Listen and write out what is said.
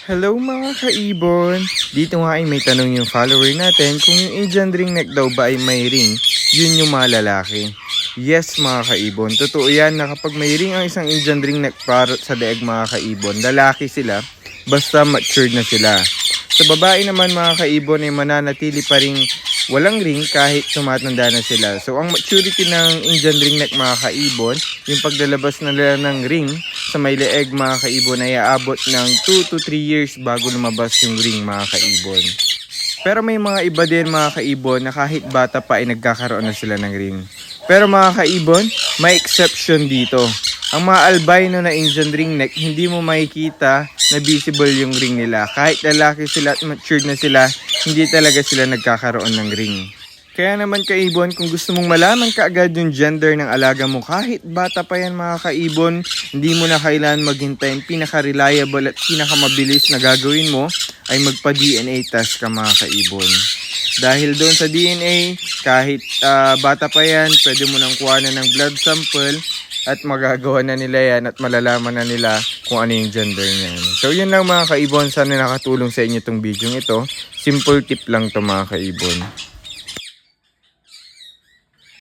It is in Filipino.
Hello mga kaibon! Dito nga ay may tanong yung follower natin kung yung Indian ring neck daw ba ay may ring, yun yung mga lalaki. Yes mga kaibon, totoo yan na kapag may ring ang isang Indian ring neck parrot sa daeg mga kaibon, lalaki sila basta matured na sila. Sa babae naman mga kaibon ay mananatili pa ring walang ring kahit tumatanda na sila. So ang maturity ng Indian ring neck mga kaibon, yung paglalabas na nila ng ring sa may leeg mga kaibon ay aabot ng 2 to 3 years bago lumabas yung ring mga kaibon. Pero may mga iba din mga kaibon na kahit bata pa ay nagkakaroon na sila ng ring. Pero mga kaibon, may exception dito. Ang mga albino na Indian ring neck, hindi mo makikita na visible yung ring nila. Kahit lalaki sila at matured na sila, hindi talaga sila nagkakaroon ng ring. Kaya naman kaibon, kung gusto mong malaman kaagad yung gender ng alaga mo kahit bata pa yan mga kaibon, hindi mo na kailangan maghintay. Ang pinaka-reliable at pinaka-mabilis na gagawin mo ay magpa-DNA test ka mga kaibon. Dahil doon sa DNA, kahit bata pa yan, pwede mo nang kuha na ng blood sample at magagawa na nila yan at malalaman na nila kung ano yung gender niyan. So yun lang mga kaibon, sana nakatulong sa inyo itong video ito. Simple tip lang to mga kaibon.